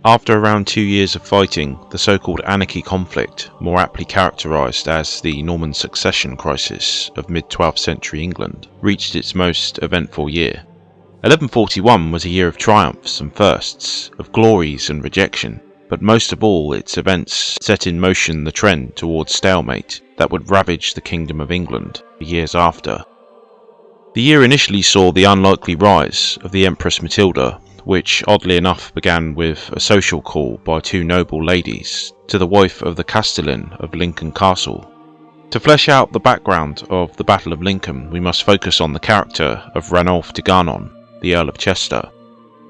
After around 2 years of fighting, the so-called Anarchy conflict, more aptly characterised as the Norman succession crisis of mid-12th century England, reached its most eventful year. 1141 was a year of triumphs and firsts, of glories and rejection, but most of all its events set in motion the trend towards stalemate that would ravage the Kingdom of England for years after. The year initially saw the unlikely rise of the Empress Matilda, which oddly enough began with a social call by two noble ladies to the wife of the Castellan of Lincoln Castle. To flesh out the background of the Battle of Lincoln, we must focus on the character of Ranulph de Garnon, the Earl of Chester.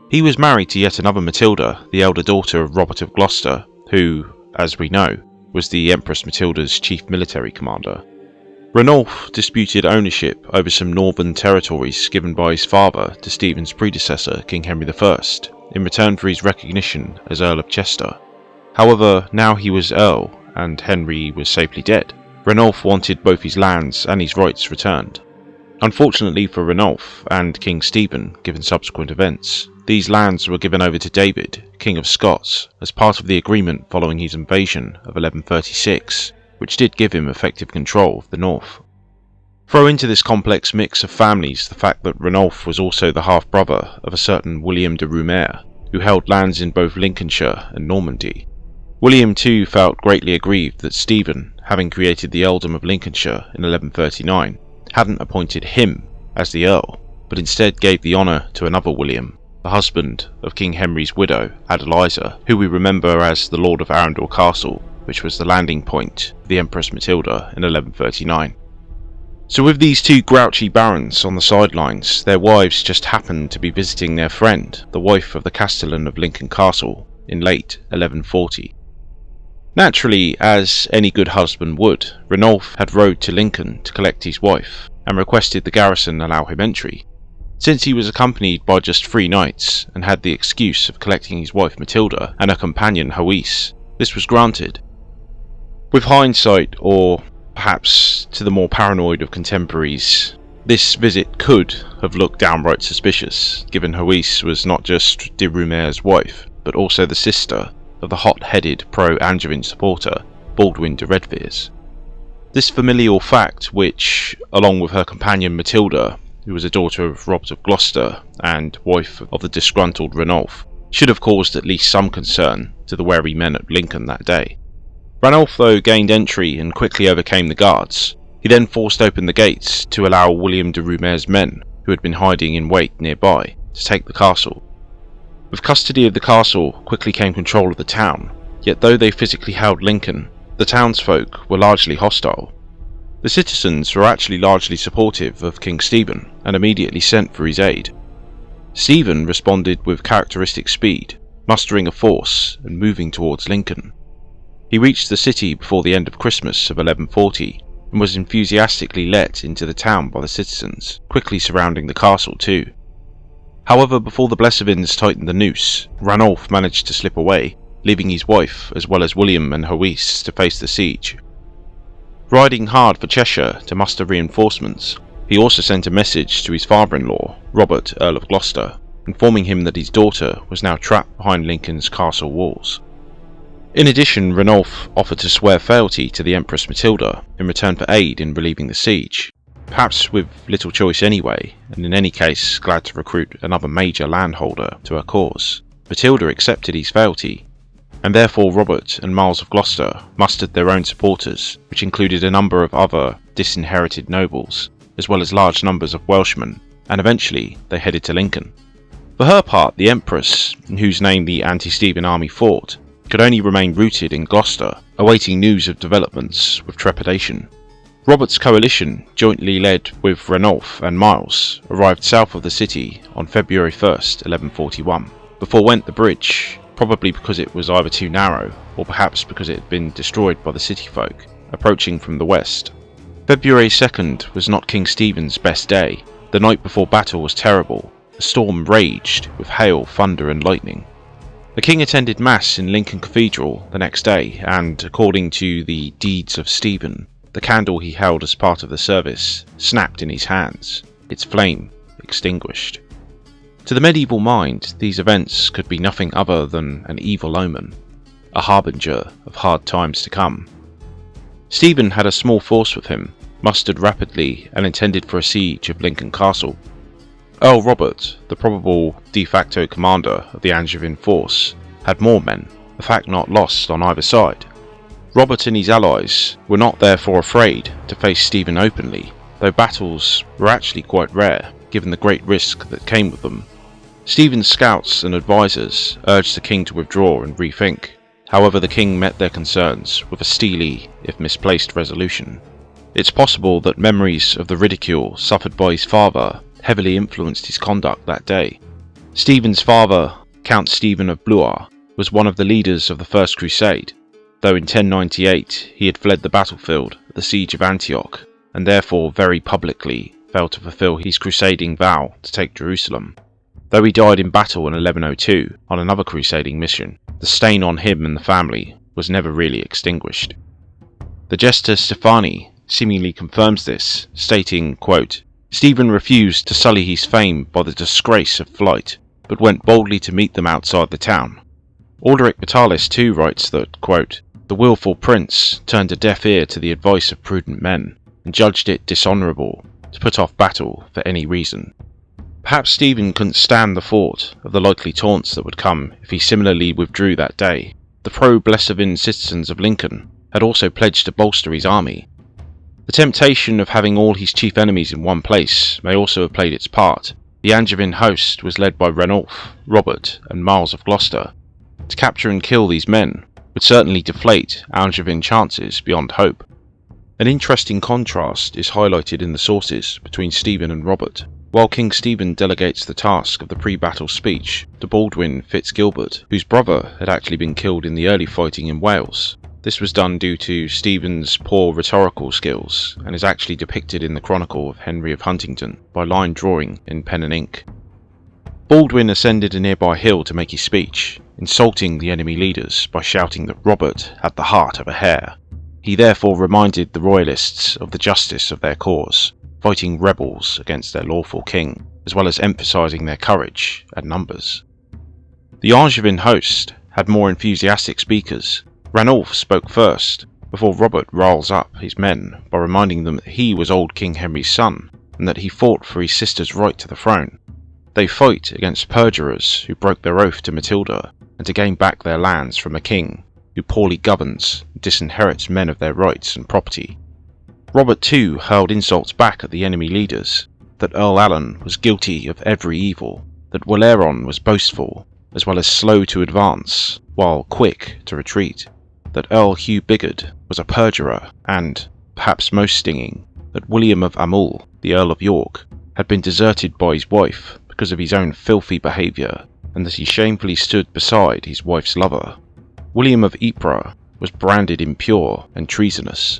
He was married to yet another Matilda, the elder daughter of Robert of Gloucester, who, as we know, was the Empress Matilda's chief military commander. Ranulph disputed ownership over some northern territories given by his father to Stephen's predecessor, King Henry I, in return for his recognition as Earl of Chester. However, now he was Earl, and Henry was safely dead. Ranulph wanted both his lands and his rights returned. Unfortunately for Ranulph and King Stephen, given subsequent events, these lands were given over to David, King of Scots, as part of the agreement following his invasion of 1136. Which did give him effective control of the north. Throw into this complex mix of families the fact that Ranulph was also the half-brother of a certain William de Rumere, who held lands in both Lincolnshire and Normandy. William too felt greatly aggrieved that Stephen, having created the earldom of Lincolnshire in 1139, hadn't appointed him as the Earl, but instead gave the honour to another William, the husband of King Henry's widow, Adeliza, who we remember as the Lord of Arundel Castle, which was the landing point of the Empress Matilda in 1139. So with these two grouchy barons on the sidelines, their wives just happened to be visiting their friend, the wife of the Castellan of Lincoln Castle, in late 1140. Naturally, as any good husband would, Ranulph had rode to Lincoln to collect his wife, and requested the garrison allow him entry. Since he was accompanied by just 3 knights, and had the excuse of collecting his wife Matilda and her companion Hoise, this was granted. With hindsight, or perhaps to the more paranoid of contemporaries, this visit could have looked downright suspicious, given Hoise was not just de Rumere's wife, but also the sister of the hot-headed pro-Angevin supporter, Baldwin de Redvers. This familial fact which, along with her companion Matilda, who was a daughter of Robert of Gloucester and wife of the disgruntled Ranulph, should have caused at least some concern to the wary men at Lincoln that day. Ranulph though gained entry and quickly overcame the guards. He then forced open the gates to allow William de Rumere's men, who had been hiding in wait nearby, to take the castle. With custody of the castle quickly came control of the town, yet though they physically held Lincoln, the townsfolk were largely hostile. The citizens were actually largely supportive of King Stephen and immediately sent for his aid. Stephen responded with characteristic speed, mustering a force and moving towards Lincoln. He reached the city before the end of Christmas of 1140 and was enthusiastically let into the town by the citizens, quickly surrounding the castle too. However, before the Blessevins tightened the noose, Ranulph managed to slip away, leaving his wife as well as William and Hoise to face the siege. Riding hard for Cheshire to muster reinforcements, he also sent a message to his father-in-law, Robert, Earl of Gloucester, informing him that his daughter was now trapped behind Lincoln's castle walls. In addition, Ranulph offered to swear fealty to the Empress Matilda in return for aid in relieving the siege, perhaps with little choice anyway, and in any case glad to recruit another major landholder to her cause. Matilda accepted his fealty, and therefore Robert and Miles of Gloucester mustered their own supporters, which included a number of other disinherited nobles, as well as large numbers of Welshmen, and eventually they headed to Lincoln. For her part, the Empress, in whose name the anti-Stephen army fought, could only remain rooted in Gloucester, awaiting news of developments with trepidation. Robert's coalition, jointly led with Ranulph and Miles, arrived south of the city on February 1st, 1141. Before went the bridge, probably because it was either too narrow, or perhaps because it had been destroyed by the city folk, approaching from the west. February 2nd was not King Stephen's best day. The night before battle was terrible. A storm raged, with hail, thunder and lightning. The king attended Mass in Lincoln Cathedral the next day, and according to the Deeds of Stephen, the candle he held as part of the service snapped in his hands, its flame extinguished. To the medieval mind, these events could be nothing other than an evil omen, a harbinger of hard times to come. Stephen had a small force with him, mustered rapidly and intended for a siege of Lincoln Castle. Earl Robert, the probable de facto commander of the Angevin force, had more men, a fact not lost on either side. Robert and his allies were not therefore afraid to face Stephen openly, though battles were actually quite rare, given the great risk that came with them. Stephen's scouts and advisors urged the king to withdraw and rethink. However, the king met their concerns with a steely, if misplaced, resolution. It's possible that memories of the ridicule suffered by his father heavily influenced his conduct that day. Stephen's father, Count Stephen of Blois, was one of the leaders of the First Crusade, though in 1098 he had fled the battlefield at the siege of Antioch, and therefore very publicly failed to fulfill his crusading vow to take Jerusalem. Though he died in battle in 1102 on another crusading mission, the stain on him and the family was never really extinguished. The jester Stephani seemingly confirms this, stating, quote, "Stephen refused to sully his fame by the disgrace of flight, but went boldly to meet them outside the town." Alderic Vitalis too writes that, quote, "The wilful prince turned a deaf ear to the advice of prudent men, and judged it dishonourable to put off battle for any reason." Perhaps Stephen couldn't stand the thought of the likely taunts that would come if he similarly withdrew that day. The pro-Blessevin citizens of Lincoln had also pledged to bolster his army. The temptation of having all his chief enemies in one place may also have played its part. The Angevin host was led by Ranulph, Robert, and Miles of Gloucester. To capture and kill these men would certainly deflate Angevin chances beyond hope. An interesting contrast is highlighted in the sources between Stephen and Robert. While King Stephen delegates the task of the pre-battle speech to Baldwin Fitzgilbert, whose brother had actually been killed in the early fighting in Wales. This was done due to Stephen's poor rhetorical skills, and is actually depicted in the Chronicle of Henry of Huntingdon by line drawing in pen and ink. Baldwin ascended a nearby hill to make his speech, insulting the enemy leaders by shouting that Robert had the heart of a hare. He therefore reminded the royalists of the justice of their cause, fighting rebels against their lawful king, as well as emphasising their courage and numbers. The Angevin host had more enthusiastic speakers. Ranulph spoke first, before Robert riles up his men by reminding them that he was old King Henry's son, and that he fought for his sister's right to the throne. They fight against perjurers who broke their oath to Matilda, and to gain back their lands from a king who poorly governs and disinherits men of their rights and property. Robert too hurled insults back at the enemy leaders, that Earl Alan was guilty of every evil, that Waleron was boastful, as well as slow to advance, while quick to retreat, that Earl Hugh Bigod was a perjurer, and, perhaps most stinging, that William of Aumale, the Earl of York, had been deserted by his wife because of his own filthy behaviour, and that he shamefully stood beside his wife's lover. William of Ypres was branded impure and treasonous.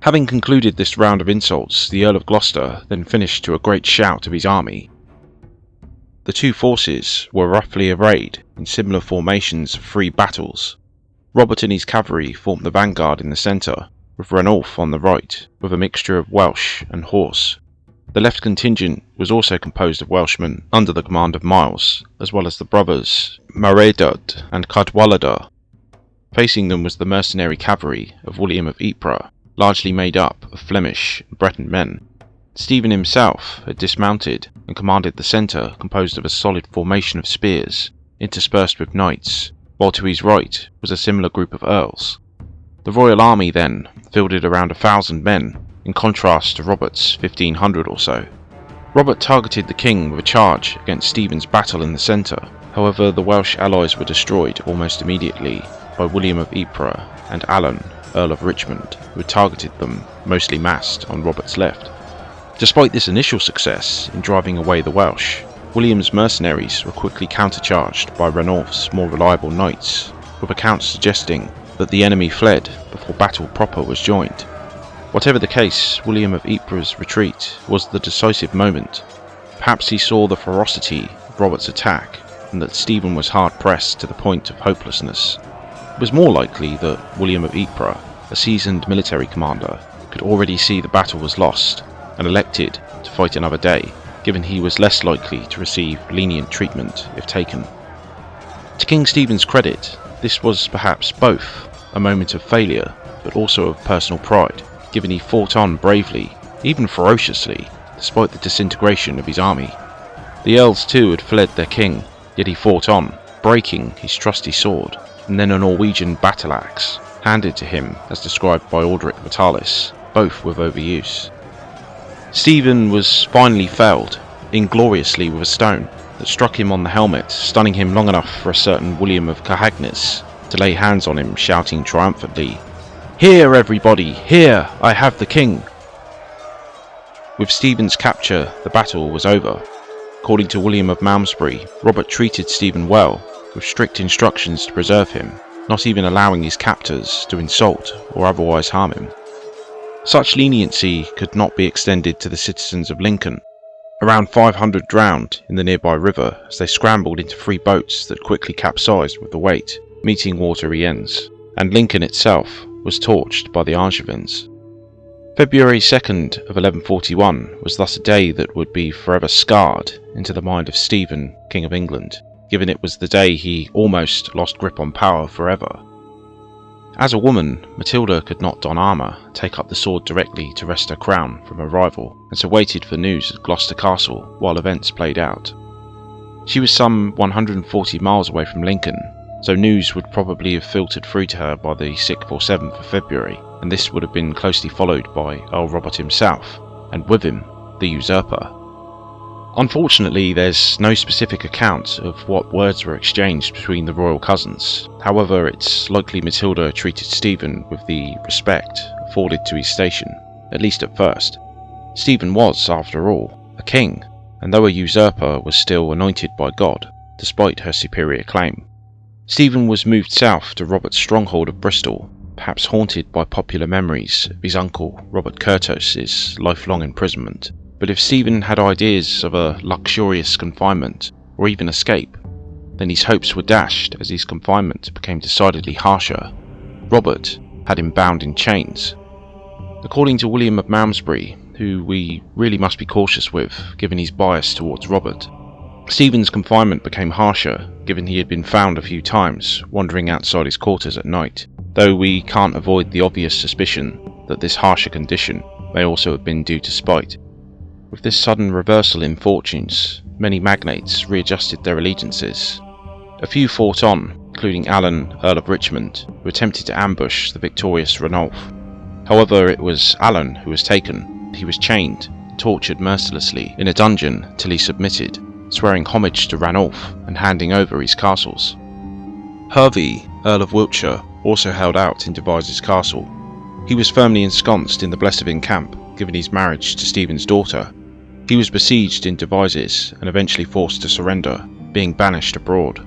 Having concluded this round of insults, the Earl of Gloucester then finished to a great shout of his army. The two forces were roughly arrayed in similar formations of 3 battles. Robert and his cavalry formed the vanguard in the centre, with Ranulph on the right, with a mixture of Welsh and horse. The left contingent was also composed of Welshmen under the command of Miles, as well as the brothers Maredudd and Cadwaladr. Facing them was the mercenary cavalry of William of Ypres, largely made up of Flemish and Breton men. Stephen himself had dismounted and commanded the centre, composed of a solid formation of spears, interspersed with knights, while to his right was a similar group of earls. The royal army then fielded around 1,000 men, in contrast to Robert's 1,500 or so. Robert targeted the king with a charge against Stephen's battle in the centre. However, the Welsh allies were destroyed almost immediately by William of Ypres and Alan, Earl of Richmond, who had targeted them, mostly massed on Robert's left. Despite this initial success in driving away the Welsh, William's mercenaries were quickly countercharged by Ranulph's more reliable knights, with accounts suggesting that the enemy fled before battle proper was joined. Whatever the case, William of Ypres' retreat was the decisive moment. Perhaps he saw the ferocity of Robert's attack, and that Stephen was hard-pressed to the point of hopelessness. It was more likely that William of Ypres, a seasoned military commander, could already see the battle was lost, and elected to fight another day, given he was less likely to receive lenient treatment if taken. To King Stephen's credit, this was perhaps both a moment of failure, but also of personal pride, given he fought on bravely, even ferociously, despite the disintegration of his army. The earls too had fled their king, yet he fought on, breaking his trusty sword, and then a Norwegian battle axe, handed to him as described by Aldrich Vitalis, both with overuse. Stephen was finally felled, ingloriously with a stone, that struck him on the helmet, stunning him long enough for a certain William of Cahagnes to lay hands on him, shouting triumphantly, "Here, everybody, here, I have the king!" With Stephen's capture, the battle was over. According to William of Malmesbury, Robert treated Stephen well, with strict instructions to preserve him, not even allowing his captors to insult or otherwise harm him. Such leniency could not be extended to the citizens of Lincoln. Around 500 drowned in the nearby river as they scrambled into 3 boats that quickly capsized with the weight, meeting watery ends, and Lincoln itself was torched by the Angevins. February 2nd of 1141 was thus a day that would be forever scarred into the mind of Stephen, King of England, given it was the day he almost lost grip on power forever. As a woman, Matilda could not don armour, take up the sword directly to wrest her crown from her rival, and so waited for news at Gloucester Castle while events played out. She was some 140 miles away from Lincoln, so news would probably have filtered through to her by the 6th or 7th of February, and this would have been closely followed by Earl Robert himself, and with him, the usurper. Unfortunately, there's no specific account of what words were exchanged between the royal cousins. However, it's likely Matilda treated Stephen with the respect afforded to his station, at least at first. Stephen was, after all, a king, and though a usurper, was still anointed by God, despite her superior claim. Stephen was moved south to Robert's stronghold of Bristol, perhaps haunted by popular memories of his uncle Robert Curthos's lifelong imprisonment. But if Stephen had ideas of a luxurious confinement, or even escape, then his hopes were dashed as his confinement became decidedly harsher. Robert had him bound in chains. According to William of Malmesbury, who we really must be cautious with given his bias towards Robert, Stephen's confinement became harsher given he had been found a few times wandering outside his quarters at night, though we can't avoid the obvious suspicion that this harsher condition may also have been due to spite. With this sudden reversal in fortunes, many magnates readjusted their allegiances. A few fought on, including Alan, Earl of Richmond, who attempted to ambush the victorious Ranulph. However, it was Alan who was taken. He was chained, tortured mercilessly in a dungeon till he submitted, swearing homage to Ranulph and handing over his castles. Hervey, Earl of Wiltshire, also held out in Devizes Castle. He was firmly ensconced in the Blessevin camp, given his marriage to Stephen's daughter. He was besieged in Devizes and eventually forced to surrender, being banished abroad.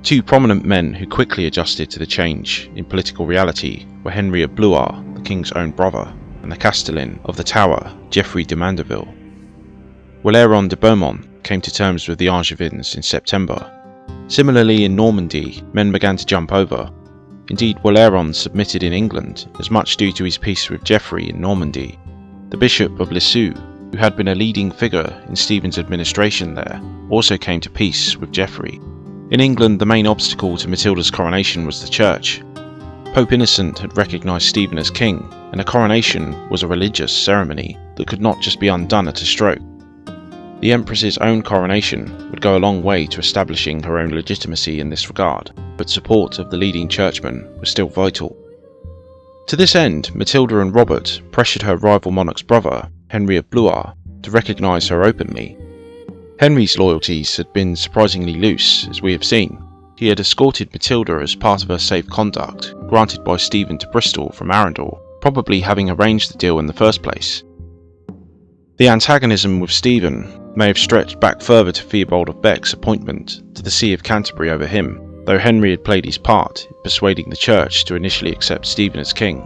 2 prominent men who quickly adjusted to the change in political reality were Henry of Blois, the king's own brother, and the castellan of the Tower, Geoffrey de Mandeville. Waleron de Beaumont came to terms with the Angevins in September. Similarly in Normandy, men began to jump over. Indeed, Waleron submitted in England, as much due to his peace with Geoffrey in Normandy. The Bishop of Lisieux, who had been a leading figure in Stephen's administration there, also came to peace with Geoffrey. In England, the main obstacle to Matilda's coronation was the Church. Pope Innocent had recognised Stephen as king, and a coronation was a religious ceremony that could not just be undone at a stroke. The Empress's own coronation would go a long way to establishing her own legitimacy in this regard, but support of the leading churchmen was still vital. To this end, Matilda and Robert pressured her rival monarch's brother, Henry of Blois, to recognise her openly. Henry's loyalties had been surprisingly loose, as we have seen. He had escorted Matilda as part of her safe conduct, granted by Stephen to Bristol from Arundel, probably having arranged the deal in the first place. The antagonism with Stephen may have stretched back further to Theobald of Beck's appointment to the See of Canterbury over him, though Henry had played his part in persuading the Church to initially accept Stephen as king.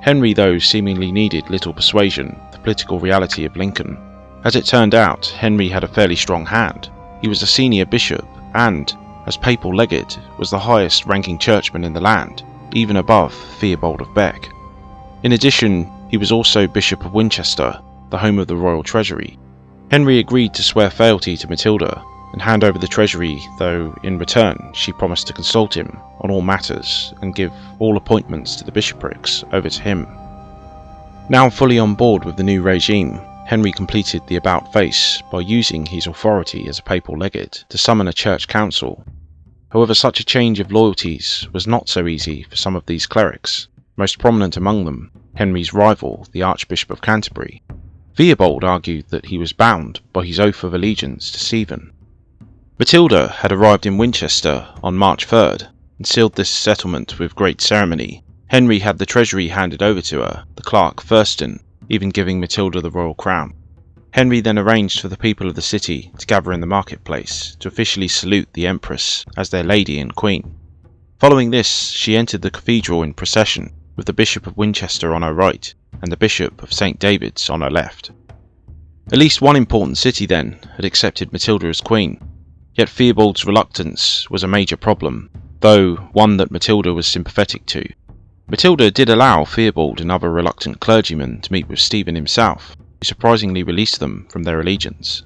Henry, though, seemingly needed little persuasion, the political reality of Lincoln. As it turned out, Henry had a fairly strong hand. He was a senior bishop and, as papal legate, was the highest ranking churchman in the land, even above Theobald of Beck. In addition, he was also Bishop of Winchester, the home of the royal treasury. Henry agreed to swear fealty to Matilda and hand over the treasury, though in return she promised to consult him on all matters and give all appointments to the bishoprics over to him. Now fully on board with the new regime, Henry completed the about-face by using his authority as a papal legate to summon a church council. However, such a change of loyalties was not so easy for some of these clerics, most prominent among them Henry's rival, the Archbishop of Canterbury. Theobald argued that he was bound by his oath of allegiance to Stephen. Matilda had arrived in Winchester on March 3rd and sealed this settlement with great ceremony. Henry had the treasury handed over to her, the clerk Thurston, even giving Matilda the royal crown. Henry then arranged for the people of the city to gather in the marketplace to officially salute the Empress as their lady and queen. Following this, she entered the cathedral in procession, with the Bishop of Winchester on her right and the Bishop of St. David's on her left. At least one important city, then, had accepted Matilda as queen, yet Theobald's reluctance was a major problem, though one that Matilda was sympathetic to. Matilda did allow Theobald and other reluctant clergymen to meet with Stephen himself, who surprisingly released them from their allegiance.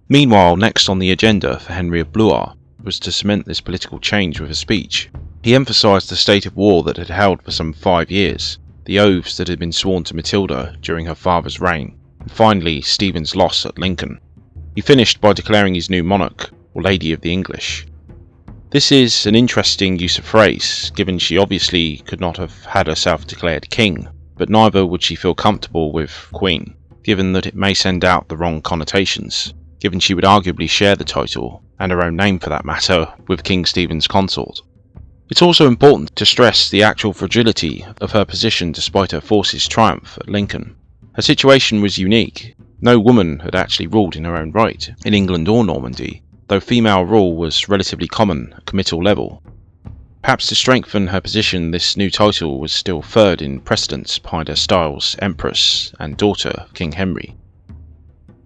Meanwhile, next on the agenda for Henry of Blois was to cement this political change with a speech. He emphasised the state of war that had held for some 5 years, the oaths that had been sworn to Matilda during her father's reign, and finally Stephen's loss at Lincoln. He finished by declaring his new monarch, or Lady of the English. This is an interesting use of phrase, given she obviously could not have had herself declared king, but neither would she feel comfortable with queen, given that it may send out the wrong connotations, given she would arguably share the title, and her own name for that matter, with King Stephen's consort. It's also important to stress the actual fragility of her position despite her force's triumph at Lincoln. Her situation was unique. No woman had actually ruled in her own right, in England or Normandy, though female rule was relatively common at committal level. Perhaps to strengthen her position, this new title was still third in precedence behind her styles Empress and daughter of King Henry.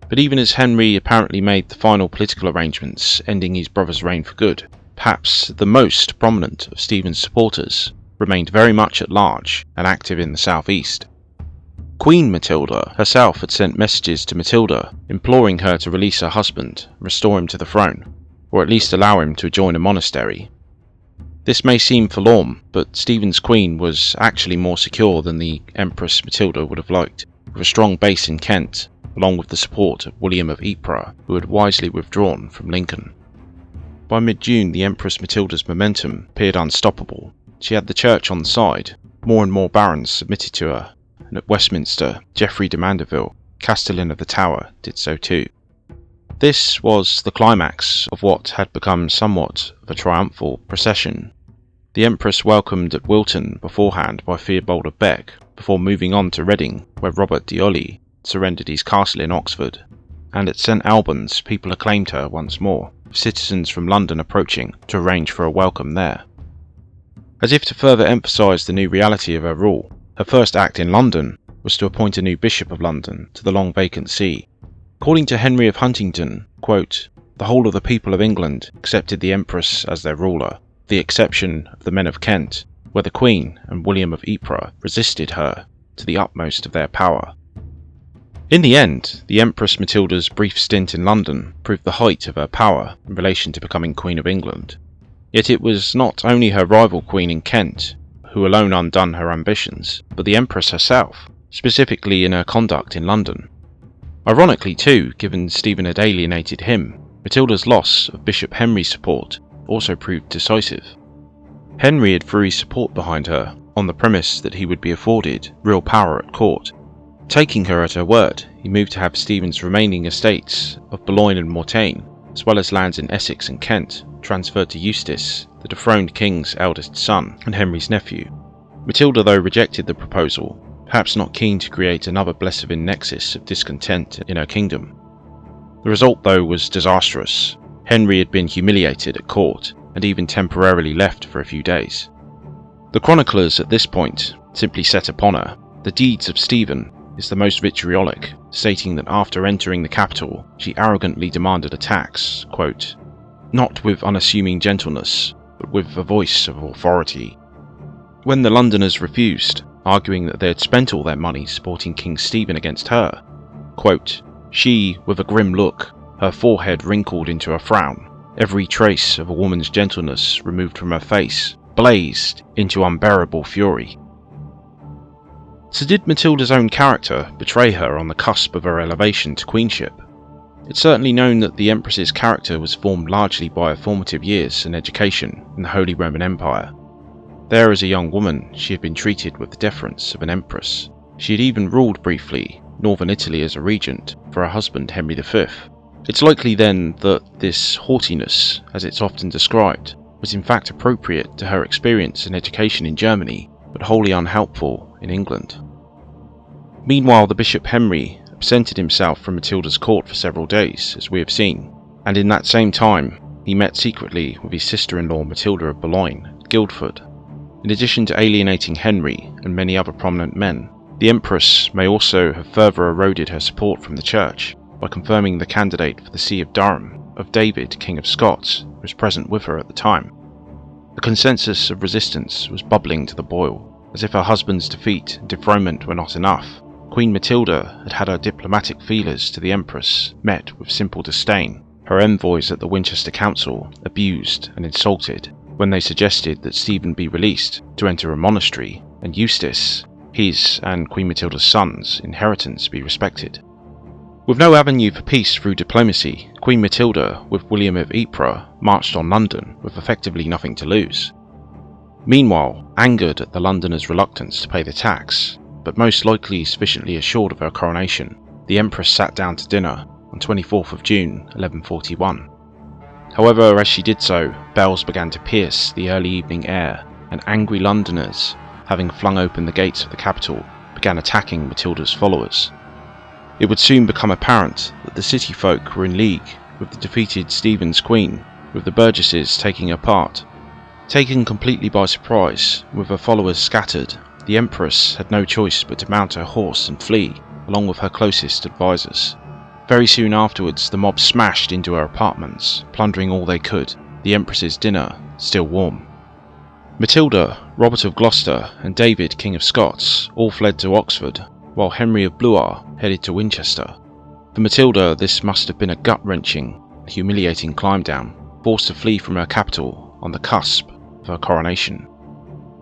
But even as Henry apparently made the final political arrangements, ending his brother's reign for good, perhaps the most prominent of Stephen's supporters remained very much at large and active in the southeast. Queen Matilda herself had sent messages to Matilda imploring her to release her husband and restore him to the throne, or at least allow him to join a monastery. This may seem forlorn, but Stephen's queen was actually more secure than the Empress Matilda would have liked, with a strong base in Kent, along with the support of William of Ypres, who had wisely withdrawn from Lincoln. By mid-June, the Empress Matilda's momentum appeared unstoppable. She had the church on the side, more and more barons submitted to her, and at Westminster, Geoffrey de Mandeville, Castellan of the Tower, did so too. This was the climax of what had become somewhat of a triumphal procession. The Empress welcomed at Wilton beforehand by Theobald of Bec, before moving on to Reading, where Robert de Olie surrendered his castle in Oxford, and at St Albans people acclaimed her once more, with citizens from London approaching to arrange for a welcome there. As if to further emphasise the new reality of her rule, her first act in London was to appoint a new Bishop of London to the long vacant see. According to Henry of Huntingdon, quote, "The whole of the people of England accepted the Empress as their ruler, with the exception of the men of Kent, where the Queen and William of Ypres resisted her to the utmost of their power." In the end, the Empress Matilda's brief stint in London proved the height of her power in relation to becoming Queen of England. Yet it was not only her rival Queen in Kent who alone undone her ambitions, but the Empress herself, specifically in her conduct in London. Ironically too, given Stephen had alienated him, Matilda's loss of Bishop Henry's support also proved decisive. Henry had threw his support behind her on the premise that he would be afforded real power at court. Taking her at her word, he moved to have Stephen's remaining estates of Boulogne and Mortain, as well as lands in Essex and Kent, transferred to Eustace, the dethroned king's eldest son and Henry's nephew. Matilda, though, rejected the proposal, perhaps not keen to create another Blessevin nexus of discontent in her kingdom. The result, though, was disastrous. Henry had been humiliated at court, and even temporarily left for a few days. The chroniclers at this point simply set upon her the deeds of Stephen is the most vitriolic, stating that after entering the capital, she arrogantly demanded a tax, quote, "not with unassuming gentleness, but with a voice of authority." When the Londoners refused, arguing that they had spent all their money supporting King Stephen against her, quote, She, with a grim look, her forehead wrinkled into a frown, every trace of a woman's gentleness removed from her face, blazed into unbearable fury. So did Matilda's own character betray her on the cusp of her elevation to queenship? It's certainly known that the Empress's character was formed largely by her formative years and education in the Holy Roman Empire. There, as a young woman, she had been treated with the deference of an empress. She had even ruled briefly northern Italy as a regent for her husband Henry V. It's likely then that this haughtiness, as it's often described, was in fact appropriate to her experience and education in Germany, but wholly unhelpful in England. Meanwhile, the Bishop Henry absented himself from Matilda's court for several days, as we have seen, and in that same time he met secretly with his sister-in-law Matilda of Boulogne at Guildford. In addition to alienating Henry and many other prominent men, the Empress may also have further eroded her support from the Church by confirming the candidate for the See of Durham of David, King of Scots, who was present with her at the time. The consensus of resistance was bubbling to the boil. As if her husband's defeat and dethronement were not enough, Queen Matilda had her diplomatic feelers to the Empress met with simple disdain, her envoys at the Winchester Council abused and insulted when they suggested that Stephen be released to enter a monastery, and Eustace, his and Queen Matilda's son's inheritance be respected. With no avenue for peace through diplomacy, Queen Matilda, with William of Ypres, marched on London with effectively nothing to lose. Meanwhile, angered at the Londoners' reluctance to pay the tax, but most likely sufficiently assured of her coronation, the Empress sat down to dinner on 24th of June 1141. However, as she did so, bells began to pierce the early evening air, and angry Londoners, having flung open the gates of the capital, began attacking Matilda's followers. It would soon become apparent that the city folk were in league with the defeated Stephen's queen, with the burgesses taking her part. Taken completely by surprise, with her followers scattered, the Empress had no choice but to mount her horse and flee, along with her closest advisors. Very soon afterwards, the mob smashed into her apartments, plundering all they could, the Empress's dinner still warm. Matilda, Robert of Gloucester, and David, King of Scots, all fled to Oxford, while Henry of Blois headed to Winchester. For Matilda, this must have been a gut-wrenching, humiliating climb down, forced to flee from her capital on the cusp of her coronation.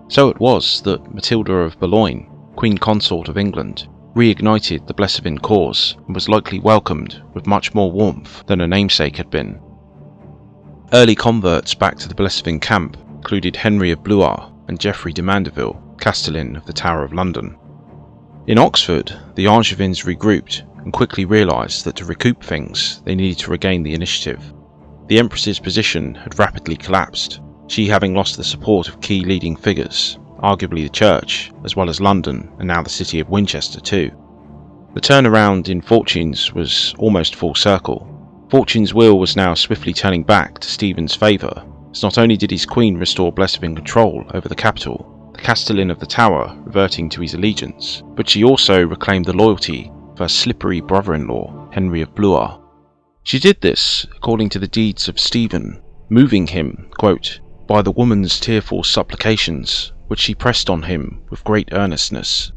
So it was that Matilda of Boulogne, Queen Consort of England, reignited the Blessevin cause and was likely welcomed with much more warmth than her namesake had been. Early converts back to the Blessevin camp included Henry of Blois and Geoffrey de Mandeville, Castellan of the Tower of London. In Oxford, the Angevins regrouped and quickly realised that to recoup things they needed to regain the initiative. The Empress's position had rapidly collapsed, she having lost the support of key leading figures, arguably the Church, as well as London and now the city of Winchester too. The turnaround in fortunes was almost full circle. Fortune's wheel was now swiftly turning back to Stephen's favour, as not only did his queen restore Blessevin control over the capital, the Castellan of the Tower reverting to his allegiance, but she also reclaimed the loyalty of her slippery brother-in-law, Henry of Blois. She did this, according to the deeds of Stephen, moving him, quote, by the woman's tearful supplications, which she pressed on him with great earnestness.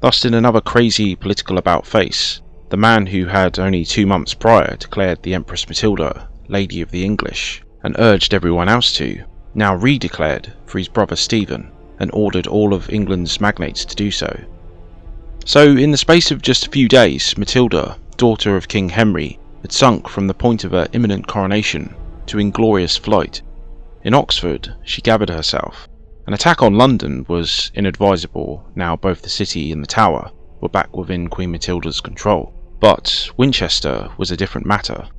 Thus, in another crazy political about-face, the man who had only 2 months prior declared the Empress Matilda Lady of the English, and urged everyone else to, now re-declared for his brother Stephen, and ordered all of England's magnates to do so. So, in the space of just a few days, Matilda, daughter of King Henry, had sunk from the point of her imminent coronation to inglorious flight. In Oxford, she gathered herself. An attack on London was inadvisable, now both the city and the Tower were back within Queen Matilda's control. But Winchester was a different matter.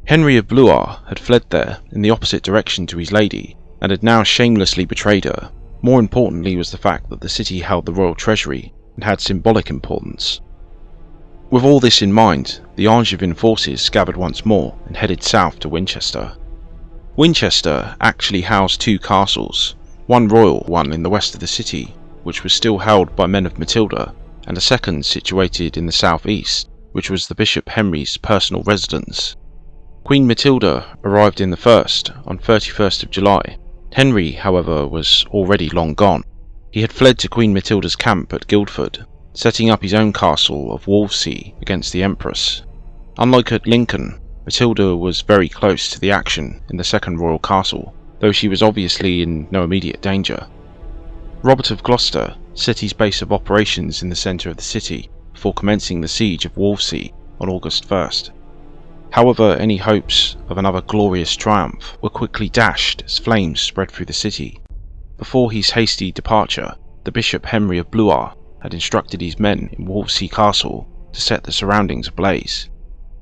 Henry of Blois had fled there in the opposite direction to his lady, and had now shamelessly betrayed her. More importantly was the fact that the city held the royal treasury and had symbolic importance. With all this in mind, the Angevin forces gathered once more and headed south to Winchester. Winchester actually housed 2 castles, one royal one in the west of the city, which was still held by men of Matilda, and a second situated in the southeast, which was the Bishop Henry's personal residence. Queen Matilda arrived in the first on 31st of July. Henry, however, was already long gone. He had fled to Queen Matilda's camp at Guildford, setting up his own castle of Wolvesey against the Empress. Unlike at Lincoln, Matilda was very close to the action in the second royal castle, though she was obviously in no immediate danger. Robert of Gloucester set his base of operations in the centre of the city before commencing the siege of Wolvesey on August 1st. However, any hopes of another glorious triumph were quickly dashed as flames spread through the city. Before his hasty departure, the Bishop Henry of Blois had instructed his men in Wolvesey Castle to set the surroundings ablaze.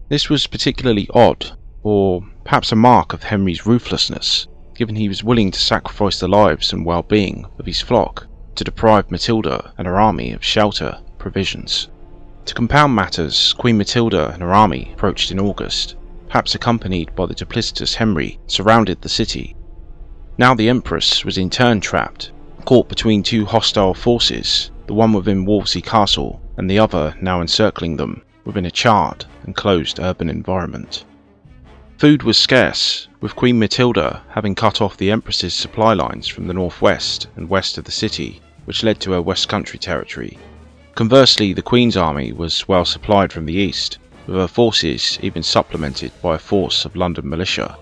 This was particularly odd, or perhaps a mark of Henry's ruthlessness, given he was willing to sacrifice the lives and well-being of his flock to deprive Matilda and her army of shelter and provisions. To compound matters, Queen Matilda and her army approached in August, perhaps accompanied by the duplicitous Henry, surrounded the city. Now the Empress was in turn trapped, caught between two hostile forces, the one within Wolvesey Castle and the other now encircling them within a charred and closed urban environment. Food was scarce, with Queen Matilda having cut off the Empress's supply lines from the northwest and west of the city, which led to her West Country territory. Conversely, the Queen's army was well supplied from the east, with her forces even supplemented by a force of London militia.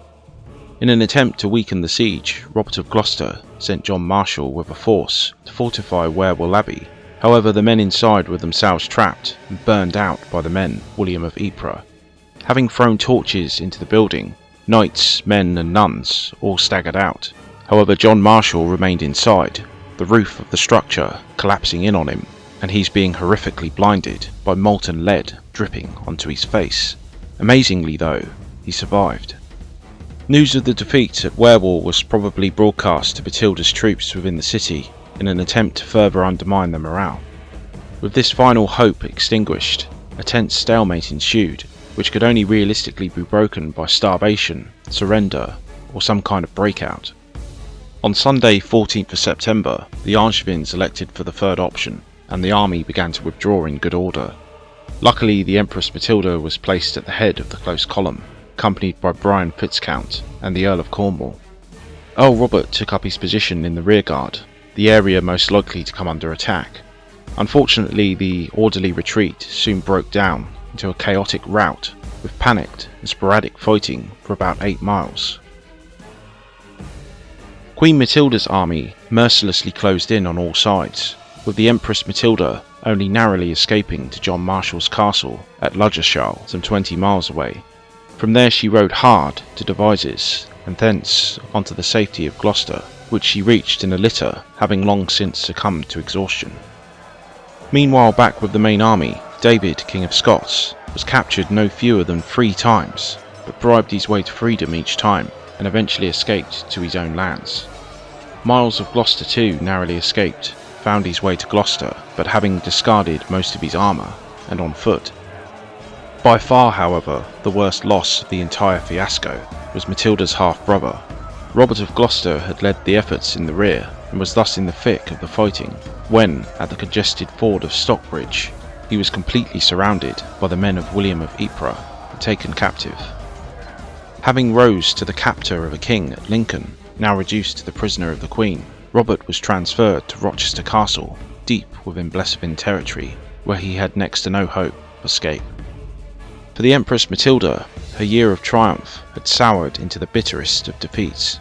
In an attempt to weaken the siege, Robert of Gloucester sent John Marshall with a force to fortify Wherwell Abbey. However, the men inside were themselves trapped and burned out by the men William of Ypres. Having thrown torches into the building, knights, men and nuns all staggered out. However, John Marshall remained inside, the roof of the structure collapsing in on him, and he's being horrifically blinded by molten lead dripping onto his face. Amazingly though, he survived. News of the defeat at Wherwell was probably broadcast to Matilda's troops within the city in an attempt to further undermine their morale. With this final hope extinguished, a tense stalemate ensued, which could only realistically be broken by starvation, surrender, or some kind of breakout. On Sunday 14th of September, the Angevins elected for the third option, and the army began to withdraw in good order. Luckily, the Empress Matilda was placed at the head of the close column, accompanied by Brian Fitzcount and the Earl of Cornwall. Earl Robert took up his position in the rearguard, the area most likely to come under attack. Unfortunately, the orderly retreat soon broke down into a chaotic rout, with panicked and sporadic fighting for about 8 miles. Queen Matilda's army mercilessly closed in on all sides, with the Empress Matilda only narrowly escaping to John Marshall's castle at Ludgershall, some 20 miles away. From there she rode hard to Devizes, and thence onto the safety of Gloucester, which she reached in a litter, having long since succumbed to exhaustion. Meanwhile, back with the main army, David, King of Scots, was captured no fewer than 3 times, but bribed his way to freedom each time, and eventually escaped to his own lands. Miles of Gloucester too narrowly escaped, found his way to Gloucester, but having discarded most of his armour, and on foot. By far, however, the worst loss of the entire fiasco was Matilda's half-brother. Robert of Gloucester had led the efforts in the rear, and was thus in the thick of the fighting, when, at the congested ford of Stockbridge, he was completely surrounded by the men of William of Ypres and taken captive. Having rose to the captor of a king at Lincoln, now reduced to the prisoner of the Queen, Robert was transferred to Rochester Castle, deep within Blessevin territory, where he had next to no hope of escape. For the Empress Matilda, her year of triumph had soured into the bitterest of defeats.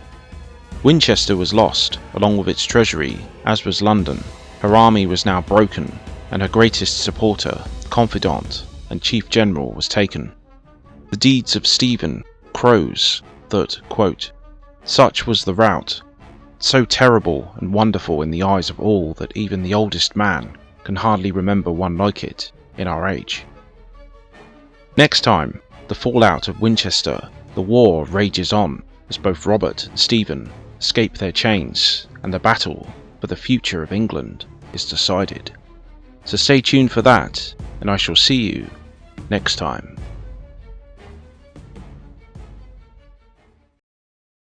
Winchester was lost, along with its treasury, as was London. Her army was now broken, and her greatest supporter, confidant, and chief general was taken. The deeds of Stephen crows that, quote, "Such was the rout, so terrible and wonderful in the eyes of all that even the oldest man can hardly remember one like it in our age." Next time, the fallout of Winchester, the war rages on as both Robert and Stephen escape their chains, and the battle for the future of England is decided. So stay tuned for that, and I shall see you next time.